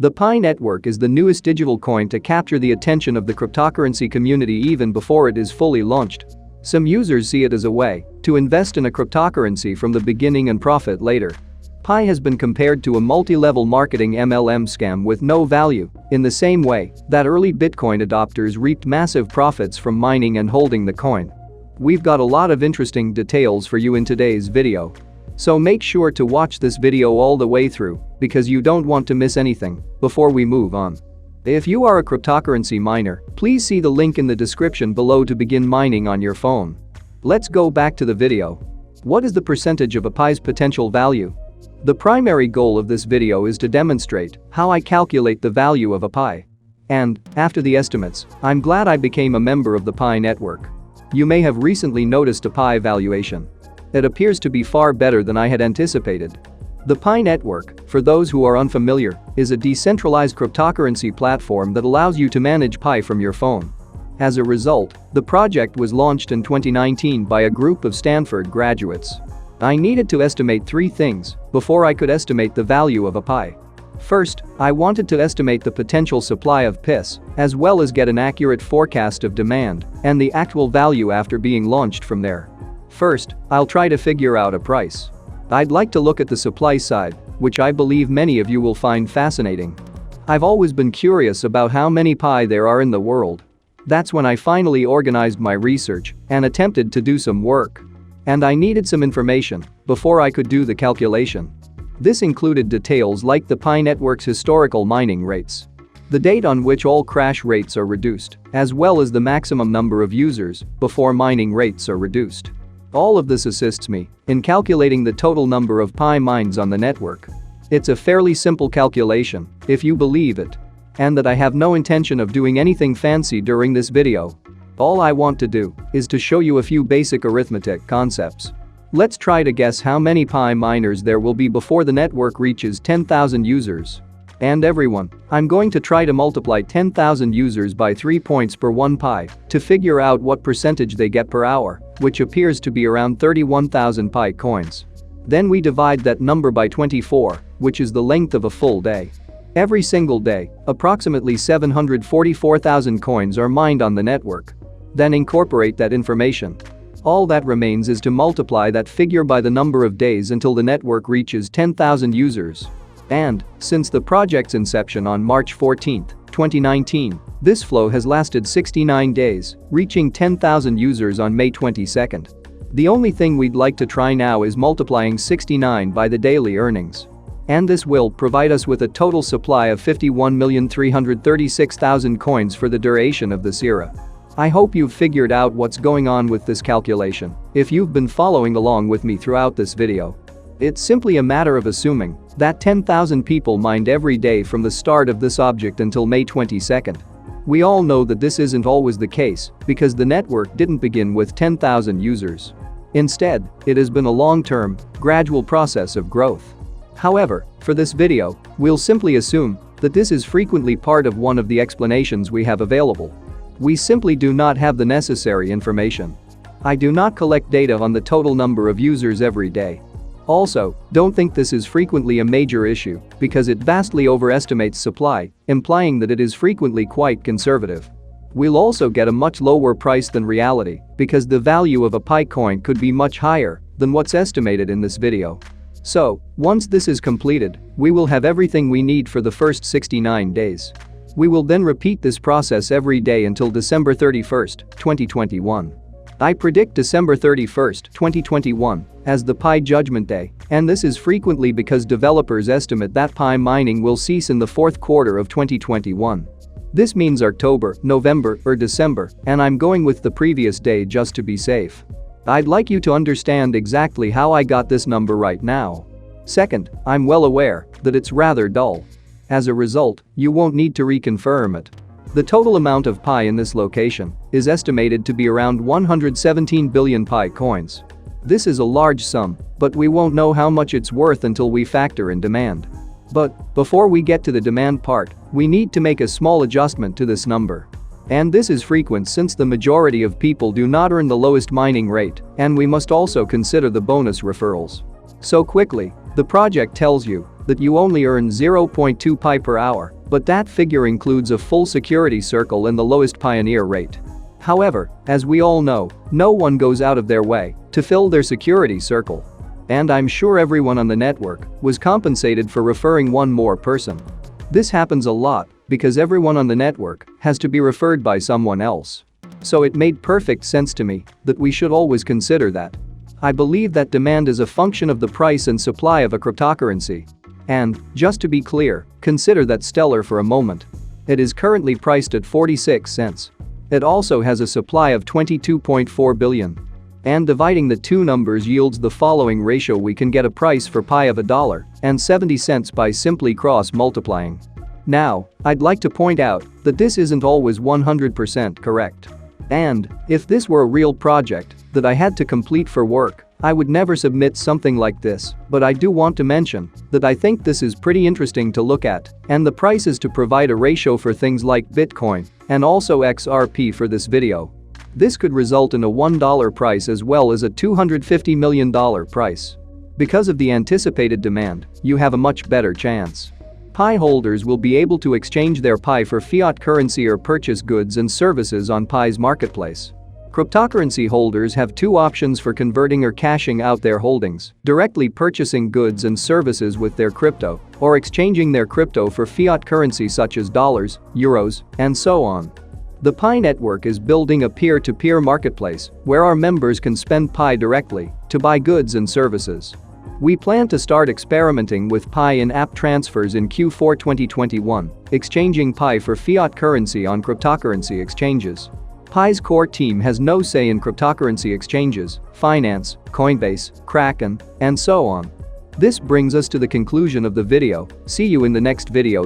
The Pi network is the newest digital coin to capture the attention of the cryptocurrency community even before it is fully launched. Some users see it as a way to invest in a cryptocurrency from the beginning and profit later. Pi has been compared to a multi-level marketing MLM scam with no value, in the same way that early Bitcoin adopters reaped massive profits from mining and holding the coin. We've got a lot of interesting details for you in today's video. So make sure to watch this video all the way through because you don't want to miss anything before we move on. If you are a cryptocurrency miner, please see the link in the description below to begin mining on your phone. Let's go back to the video. What is the percentage of a Pi's potential value? The primary goal of this video is to demonstrate how I calculate the value of a Pi. And, after the estimates, I'm glad I became a member of the Pi network. You may have recently noticed a Pi valuation. It appears to be far better than I had anticipated. The Pi network, for those who are unfamiliar, is a decentralized cryptocurrency platform that allows you to manage Pi from your phone. As a result, the project was launched in 2019 by a group of Stanford graduates. I needed to estimate three things before I could estimate the value of a Pi. First, I wanted to estimate the potential supply of PIS, as well as get an accurate forecast of demand and the actual value after being launched from there. First, I'll try to figure out a price. I'd like to look at the supply side, which I believe many of you will find fascinating. I've always been curious about how many Pi there are in the world. That's when I finally organized my research and attempted to do some work. And I needed some information before I could do the calculation. This included details like the Pi network's historical mining rates, the date on which all crash rates are reduced, as well as the maximum number of users before mining rates are reduced. All of this assists me in calculating the total number of Pi mines on the network. It's a fairly simple calculation, if you believe it. And that I have no intention of doing anything fancy during this video. All I want to do is to show you a few basic arithmetic concepts. Let's try to guess how many Pi miners there will be before the network reaches 10,000 users. And everyone, I'm going to try to multiply 10,000 users by 3 points per 1 Pi to figure out what percentage they get per hour, which appears to be around 31,000 Pi coins. Then we divide that number by 24, which is the length of a full day. Every single day, approximately 744,000 coins are mined on the network. Then incorporate that information. All that remains is to multiply that figure by the number of days until the network reaches 10,000 users. And, since the project's inception on March 14, 2019, this flow has lasted 69 days, reaching 10,000 users on May 22. The only thing we'd like to try now is multiplying 69 by the daily earnings. And this will provide us with a total supply of 51,336,000 coins for the duration of this era. I hope you've figured out what's going on with this calculation if you've been following along with me throughout this video. It's simply a matter of assuming that 10,000 people mined every day from the start of this object until May 22. We all know that this isn't always the case because the network didn't begin with 10,000 users. Instead, it has been a long-term, gradual process of growth. However, for this video, we'll simply assume that this is frequently part of one of the explanations we have available. We simply do not have the necessary information. I do not collect data on the total number of users every day. Also, don't think this is frequently a major issue because it vastly overestimates supply, implying that it is frequently quite conservative. We'll also get a much lower price than reality because the value of a Pi coin could be much higher than what's estimated in this video. So, once this is completed, we will have everything we need for the first 69 days. We will then repeat this process every day until December 31, 2021. I predict December 31, 2021 as the Pi Judgment Day, and this is frequently because developers estimate that Pi mining will cease in the fourth quarter of 2021. This means October, November, or December, and I'm going with the previous day just to be safe. I'd like you to understand exactly how I got this number right now. Second, I'm well aware that it's rather dull. As a result, you won't need to reconfirm it. The total amount of Pi in this location is estimated to be around 117 billion Pi coins. This is a large sum, but we won't know how much it's worth until we factor in demand. But before we get to the demand part, we need to make a small adjustment to this number. And this is frequent since the majority of people do not earn the lowest mining rate, and we must also consider the bonus referrals. So quickly, the project tells you that you only earn 0.2 pi per hour, but that figure includes a full security circle and the lowest pioneer rate. However, as we all know, no one goes out of their way to fill their security circle. And I'm sure everyone on the network was compensated for referring one more person. This happens a lot because everyone on the network has to be referred by someone else. So it made perfect sense to me that we should always consider that. I believe that demand is a function of the price and supply of a cryptocurrency. And, just to be clear, consider that Stellar for a moment. It is currently priced at 46 cents. It also has a supply of 22.4 billion. And dividing the two numbers yields the following ratio: we can get a price for pi of $1.70 by simply cross-multiplying. Now, I'd like to point out that this isn't always 100% correct. And, if this were a real project that I had to complete for work, I would never submit something like this, but I do want to mention that I think this is pretty interesting to look at, and the price is to provide a ratio for things like Bitcoin and also XRP for this video. This could result in a $1 price as well as a $250 million price. Because of the anticipated demand, you have a much better chance. Pi holders will be able to exchange their Pi for fiat currency or purchase goods and services on Pi's marketplace. Cryptocurrency holders have two options for converting or cashing out their holdings: directly purchasing goods and services with their crypto, or exchanging their crypto for fiat currency such as dollars, euros, and so on. The Pi network is building a peer-to-peer marketplace where our members can spend Pi directly to buy goods and services. We plan to start experimenting with Pi in-app transfers in Q4 2021, exchanging Pi for fiat currency on cryptocurrency exchanges. Pi's core team has no say in cryptocurrency exchanges, finance, Coinbase, Kraken, and so on. This brings us to the conclusion of the video. See you in the next video.